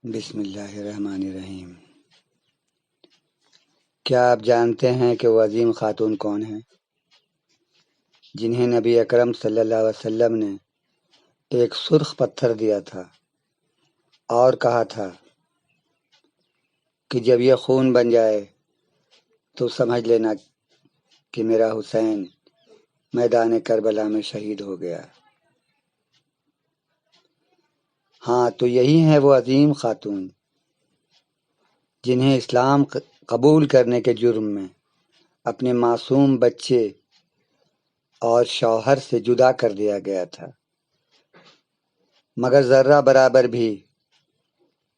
بسم اللہ الرحمن الرحیم۔ کیا آپ جانتے ہیں کہ وہ عظیم خاتون کون ہیں جنہیں نبی اکرم صلی اللہ علیہ وسلم نے ایک سرخ پتھر دیا تھا اور کہا تھا کہ جب یہ خون بن جائے تو سمجھ لینا کہ میرا حسین میدان کربلا میں شہید ہو گیا۔ ہاں، تو یہی ہیں وہ عظیم خاتون جنہیں اسلام قبول کرنے کے جرم میں اپنے معصوم بچے اور شوہر سے جدا کر دیا گیا تھا، مگر ذرہ برابر بھی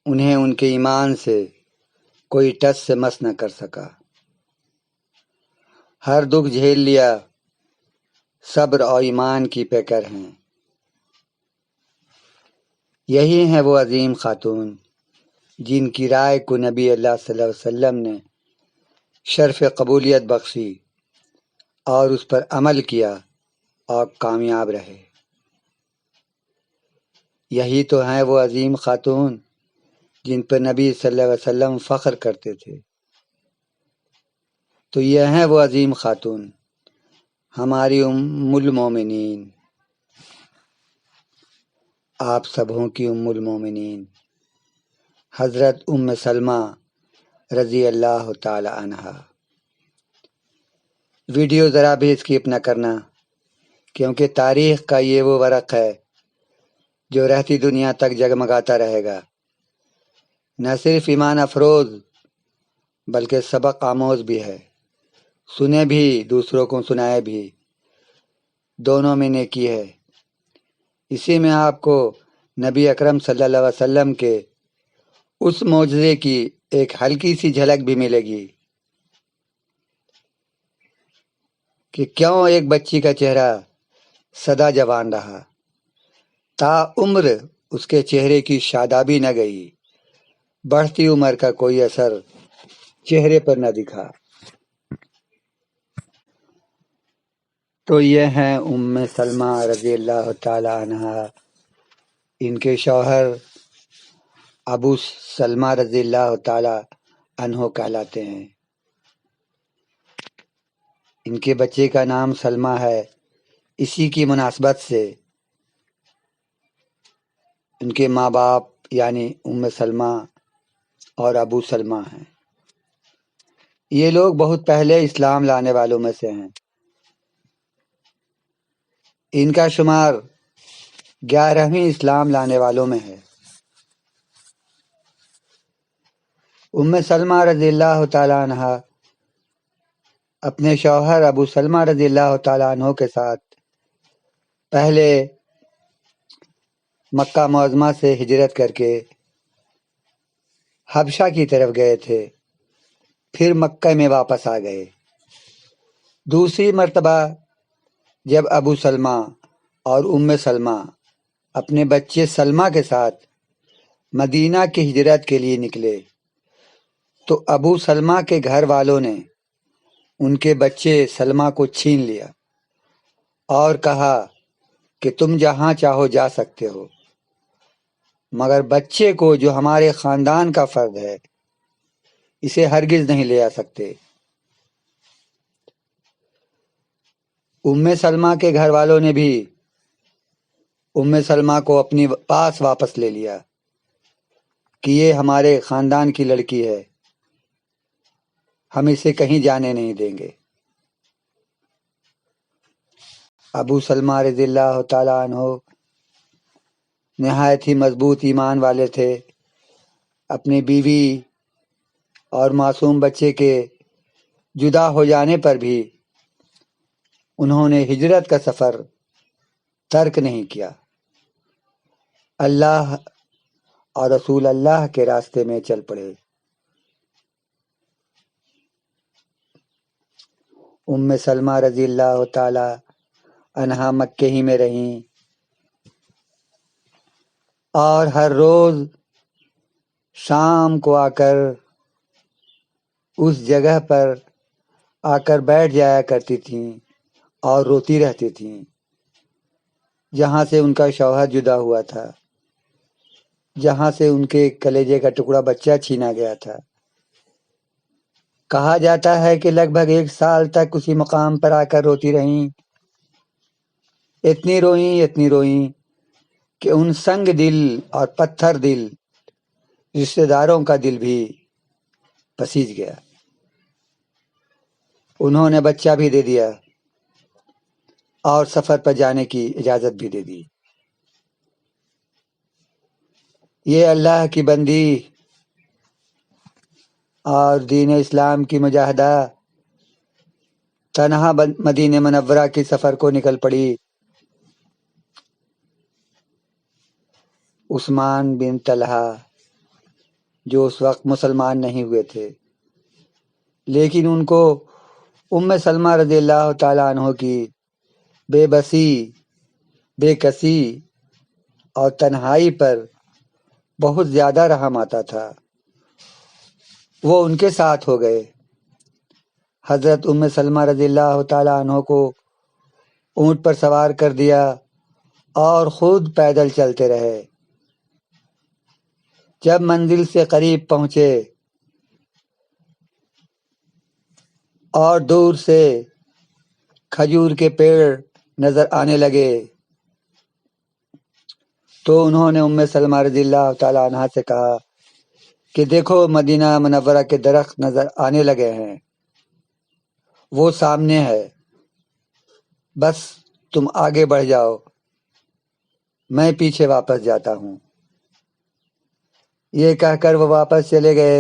انہیں ان کے ایمان سے کوئی ٹس سے مس نہ کر سکا۔ ہر دکھ جھیل لیا، صبر اور ایمان کی پیکر ہیں۔ یہی ہیں وہ عظیم خاتون جن کی رائے کو نبی اللہ صلی اللہ علیہ وسلم نے شرف قبولیت بخشی اور اس پر عمل کیا اور کامیاب رہے۔ یہی تو ہیں وہ عظیم خاتون جن پر نبی صلی اللہ علیہ وسلم فخر کرتے تھے۔ تو یہ ہیں وہ عظیم خاتون، ہماری ام المومنین، آپ سبوں کی ام المومنین حضرت ام سلمہ رضی اللہ تعالی عنہا۔ ویڈیو ذرا بھی اسکپ نہ کرنا، کیونکہ تاریخ کا یہ وہ ورق ہے جو رہتی دنیا تک جگمگاتا رہے گا، نہ صرف ایمان افروز بلکہ سبق آموز بھی ہے۔ سنے بھی، دوسروں کو سنائے بھی، دونوں میں نیکی ہے۔ اسی میں آپ کو نبی اکرم صلی اللہ علیہ وسلم کے اس معجزے کی ایک ہلکی سی جھلک بھی ملے گی کہ کیوں ایک بچی کا چہرہ سدا جوان رہا، تا عمر اس کے چہرے کی شادابی نہ گئی، بڑھتی عمر کا کوئی اثر چہرے پر نہ دکھا۔ تو یہ ہیں ام سلمہ رضی اللہ تعالی عنہا۔ ان کے شوہر ابو سلمہ رضی اللہ تعالی عنہ کہلاتے ہیں۔ ان کے بچے کا نام سلمہ ہے، اسی کی مناسبت سے ان کے ماں باپ یعنی ام سلمہ اور ابو سلمہ ہیں۔ یہ لوگ بہت پہلے اسلام لانے والوں میں سے ہیں۔ ان کا شمار 11ویں اسلام لانے والوں میں ہے۔ ام سلمہ رضی اللہ تعالیٰ عنہ اپنے شوہر ابو سلمہ رضی اللہ تعالیٰ عنہ کے ساتھ پہلے مکہ معظمہ سے ہجرت کر کے حبشہ کی طرف گئے تھے، پھر مکہ میں واپس آ گئے۔ دوسری مرتبہ جب ابو سلمہ اور ام سلمہ اپنے بچے سلمہ کے ساتھ مدینہ کی ہجرت کے لیے نکلے تو ابو سلمہ کے گھر والوں نے ان کے بچے سلمہ کو چھین لیا اور کہا کہ تم جہاں چاہو جا سکتے ہو، مگر بچے کو جو ہمارے خاندان کا فرد ہے اسے ہرگز نہیں لے آ سکتے۔ ام سلمہ کے گھر والوں نے بھی ام سلمہ کو اپنی پاس واپس لے لیا کہ یہ ہمارے خاندان کی لڑکی ہے، ہم اسے کہیں جانے نہیں دیں گے۔ ابو سلمہ رضی اللہ تعالیٰ عنہ نہایت ہی مضبوط ایمان والے تھے۔ اپنی بیوی اور معصوم بچے کے جدا ہو جانے پر بھی انہوں نے ہجرت کا سفر ترک نہیں کیا، اللہ اور رسول اللہ کے راستے میں چل پڑے۔ ام سلمہ رضی اللہ تعالی عنہا مکے ہی میں رہیں اور ہر روز شام کو آ کر اس جگہ پر آ کر بیٹھ جایا کرتی تھیں اور روتی رہتی تھیں جہاں سے ان کا شوہر جدا ہوا تھا۔ جہاں سے ان کے کلیجے کا ٹکڑا بچہ چھینا گیا تھا۔ کہا جاتا ہے کہ لگ بھگ 1 سال تک اسی مقام پر آ کر روتی رہیں۔ اتنی روئیں کہ ان سنگ دل اور پتھر دل رشتہ داروں کا دل بھی پسیج گیا۔ انہوں نے بچہ بھی دے دیا اور سفر پر جانے کی اجازت بھی دے دی۔ یہ اللہ کی بندی اور دین اسلام کی مجاہدہ تنہا مدینہ منورہ کی سفر کو نکل پڑی۔ عثمان بن طلحہ جو اس وقت مسلمان نہیں ہوئے تھے، لیکن ان کو ام سلمہ رضی اللہ تعالیٰ عنہ کی بے بسی، بے کسی اور تنہائی پر بہت زیادہ رحم آتا تھا۔ وہ ان کے ساتھ ہو گئے۔ حضرت ام سلمہ رضی اللہ تعالیٰ عنہ کو اونٹ پر سوار کر دیا اور خود پیدل چلتے رہے۔ جب منزل سے قریب پہنچے اور دور سے کھجور کے پیڑ نظر آنے لگے تو انہوں نے ام سلمہ رضی اللہ تعالیٰ عنہ سے کہا کہ دیکھو، مدینہ منورہ کے درخت نظر آنے لگے ہیں، وہ سامنے ہے، بس تم آگے بڑھ جاؤ، میں پیچھے واپس جاتا ہوں۔ یہ کہہ کر وہ واپس چلے گئے۔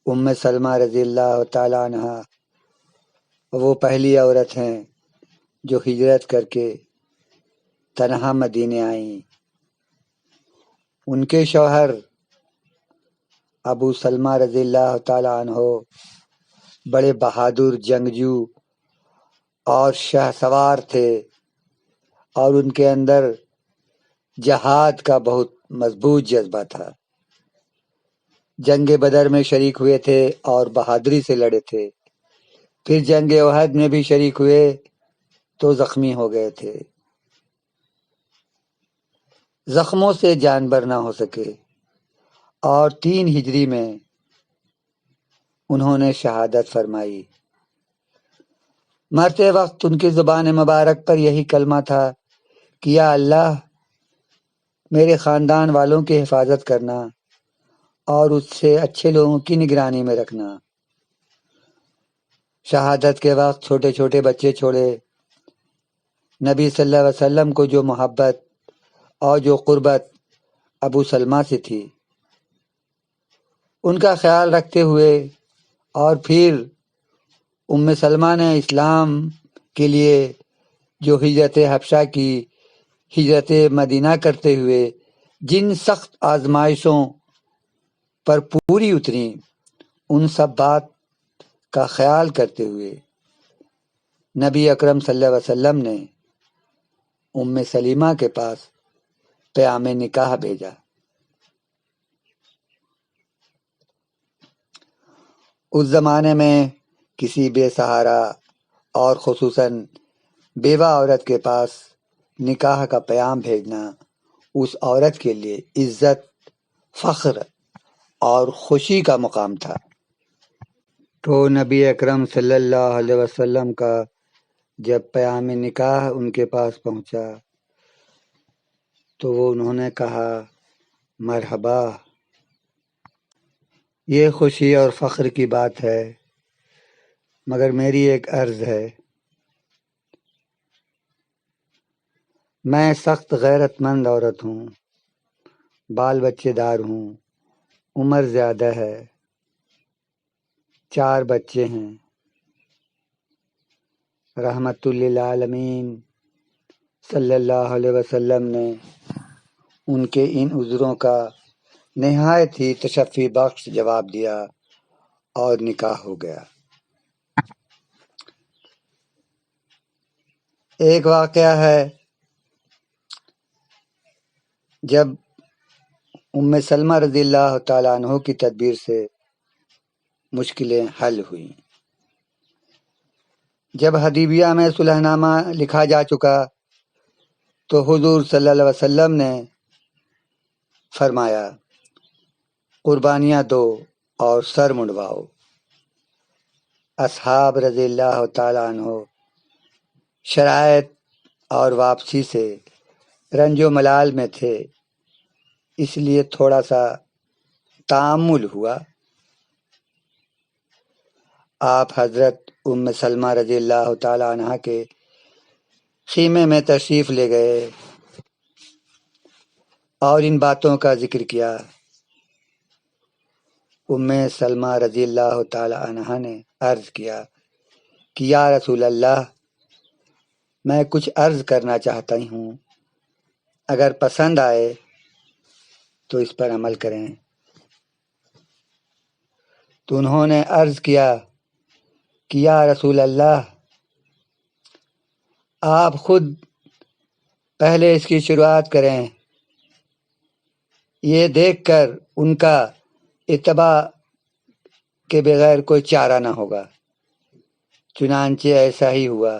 ام سلمہ رضی اللہ تعالیٰ عنہ وہ پہلی عورت ہیں جو ہجرت کر کے تنہا مدینے آئیں۔ ان کے شوہر ابو سلمہ رضی اللہ تعالیٰ عنہ بڑے بہادر جنگجو اور شہ سوار تھے، اور ان کے اندر جہاد کا بہت مضبوط جذبہ تھا۔ جنگ بدر میں شریک ہوئے تھے اور بہادری سے لڑے تھے، پھر جنگ احد میں بھی شریک ہوئے تو زخمی ہو گئے تھے۔ زخموں سے جان بر نہ ہو سکے اور 3 ہجری میں انہوں نے شہادت فرمائی۔ مرتے وقت ان کی زبان مبارک پر یہی کلمہ تھا کہ یا اللہ، میرے خاندان والوں کی حفاظت کرنا اور اس سے اچھے لوگوں کی نگرانی میں رکھنا۔ شہادت کے وقت چھوٹے چھوٹے بچے چھوڑے۔ نبی صلی اللہ علیہ وسلم کو جو محبت اور جو قربت ابو سلمہ سے تھی، ان کا خیال رکھتے ہوئے، اور پھر ام سلمہ نے اسلام کے لیے جو ہجرت حبشہ کی، ہجرت مدینہ کرتے ہوئے جن سخت آزمائشوں پر پوری اتری، ان سب بات کا خیال کرتے ہوئے نبی اکرم صلی اللہ علیہ وسلم نے ام سلیمہ کے پاس پیام نکاح بھیجا۔ اس زمانے میں کسی بے سہارا اور خصوصاً بیوہ عورت کے پاس نکاح کا پیام بھیجنا اس عورت کے لیے عزت، فخر اور خوشی کا مقام تھا۔ تو نبی اکرم صلی اللہ علیہ وسلم کا جب پیام نکاح ان کے پاس پہنچا تو وہ انہوں نے کہا، مرحبا، یہ خوشی اور فخر کی بات ہے، مگر میری ایک عرض ہے۔ میں سخت غیرت مند عورت ہوں، بال بچے دار ہوں، عمر زیادہ ہے، 4 بچے ہیں۔ رحمت للعالمین صلی اللہ علیہ وسلم نے ان کے ان عذروں کا نہایت ہی تشفی بخش جواب دیا اور نکاح ہو گیا۔ ایک واقعہ ہے، جب ام سلمہ رضی اللہ تعالیٰ عنہ کی تدبیر سے مشکلیں حل ہوئیں۔ جب حدیبیہ میں صلح نامہ لکھا جا چکا تو حضور صلی اللہ علیہ وسلم نے فرمایا قربانیاں دو اور سر منڈواؤ۔ اصحاب رضی اللہ تعالیٰ عنہ شرائط اور واپسی سے رنج و ملال میں تھے، اس لیے تھوڑا سا تعامل ہوا۔ آپ حضرت ام سلمہ رضی اللہ تعالیٰ عنہ کے خیمے میں تشریف لے گئے اور ان باتوں کا ذکر کیا۔ ام سلمہ رضی اللہ تعالیٰ عنہ نے عرض کیا کہ یا رسول اللہ، میں کچھ عرض کرنا چاہتا ہوں، اگر پسند آئے تو اس پر عمل کریں۔ تو انہوں نے عرض کیا کہ یا رسول اللہ، آپ خود پہلے اس کی شروعات کریں، یہ دیکھ کر ان کا اتباع کے بغیر کوئی چارہ نہ ہوگا۔ چنانچہ ایسا ہی ہوا۔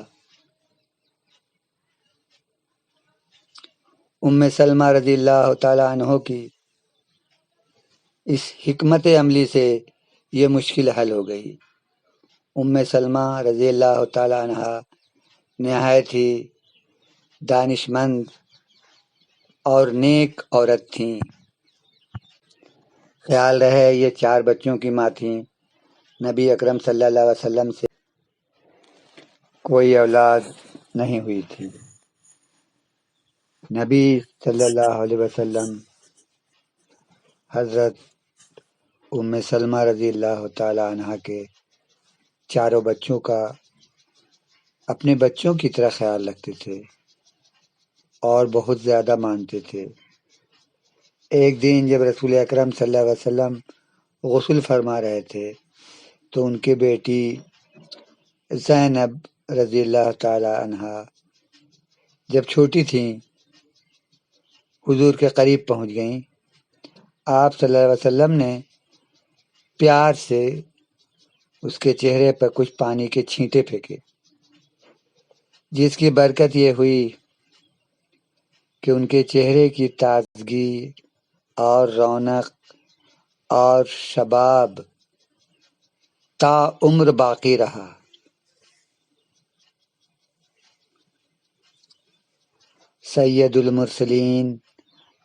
ام سلمہ رضی اللہ تعالیٰ عنہ کی اس حکمت عملی سے یہ مشکل حل ہو گئی۔ ام سلمہ رضی اللہ تعالیٰ عنہ نہایت ہی دانش مند اور نیک عورت تھیں۔ خیال رہے یہ 4 بچوں کی ماں تھیں۔ نبی اکرم صلی اللہ علیہ وسلم سے کوئی اولاد نہیں ہوئی تھی۔ نبی صلی اللہ علیہ وسلم حضرت ام سلمہ رضی اللہ تعالیٰ عنہ کے 4 بچوں کا اپنے بچوں کی طرح خیال رکھتے تھے اور بہت زیادہ مانتے تھے۔ ایک دن جب رسول اکرم صلی اللہ علیہ وسلم غسل فرما رہے تھے تو ان کی بیٹی زینب رضی اللہ تعالیٰ عنہ جب چھوٹی تھیں حضور کے قریب پہنچ گئیں۔ آپ صلی اللہ علیہ وسلم نے پیار سے اس کے چہرے پر کچھ پانی کے چھینٹے پھینکے، جس کی برکت یہ ہوئی کہ ان کے چہرے کی تازگی اور رونق اور شباب تا عمر باقی رہا۔ سید المرسلین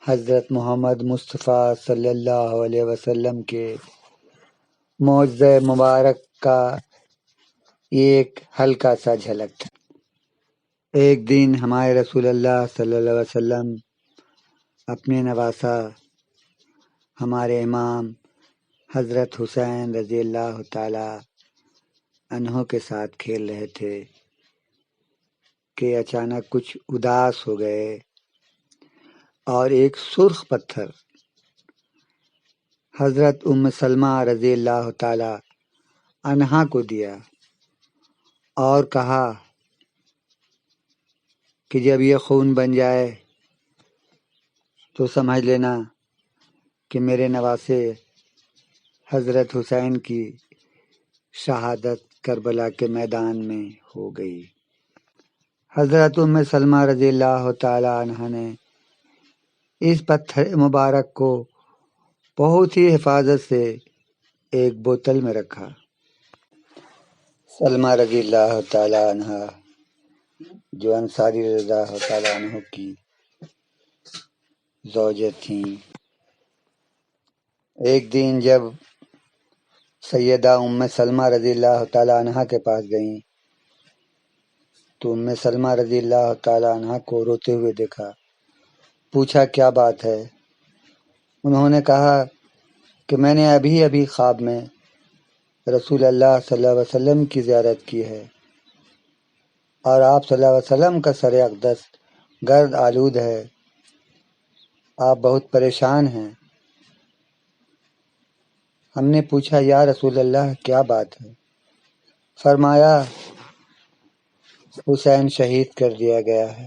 حضرت محمد مصطفیٰ صلی اللہ علیہ وسلم کے معجزہ مبارک کا ایک ہلکا سا جھلک تھا۔ ایک دن ہمارے رسول اللہ صلی اللہ علیہ وسلم اپنے نواسا ہمارے امام حضرت حسین رضی اللہ تعالی عنہ کے ساتھ کھیل رہے تھے کہ اچانک کچھ اداس ہو گئے اور ایک سرخ پتھر حضرت ام سلمہ رضی اللہ تعالی عنہا کو دیا اور کہا کہ جب یہ خون بن جائے تو سمجھ لینا کہ میرے نواسے حضرت حسین کی شہادت کربلا کے میدان میں ہو گئی۔ حضرت ام سلمہ رضی اللہ تعالی عنہ نے اس پتھر مبارک کو بہت ہی حفاظت سے ایک بوتل میں رکھا۔ سلمہ رضی اللہ تعالی عنہ جو انصاری رضی اللہ تعالی عنہ کی زوجہ تھیں، ایک دن جب سیدہ ام سلمہ رضی اللہ تعالی عنہ کے پاس گئیں تو ام سلمہ رضی اللہ تعالی عنہ کو روتے ہوئے دیکھا۔ پوچھا کیا بات ہے؟ انہوں نے کہا کہ میں نے ابھی خواب میں رسول اللہ صلی اللہ علیہ وسلم کی زیارت کی ہے اور آپ صلی اللہ علیہ وسلم کا سر اقدس گرد آلود ہے، آپ بہت پریشان ہیں۔ ہم نے پوچھا یا رسول اللہ کیا بات ہے؟ فرمایا حسین شہید کر دیا گیا ہے۔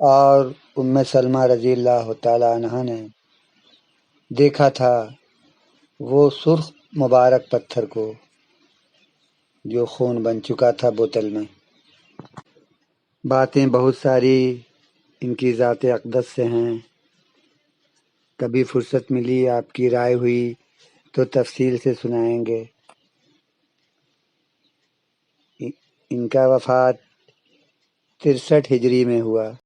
اور ام سلمہ رضی اللہ تعالی عنہ نے دیکھا تھا وہ سرخ مبارک پتھر کو جو خون بن چکا تھا بوتل میں۔ باتیں بہت ساری ان کی ذات اقدس سے ہیں، کبھی فرصت ملی آپ کی رائے ہوئی تو تفصیل سے سنائیں گے۔ ان کا وفات 63 ہجری میں ہوا۔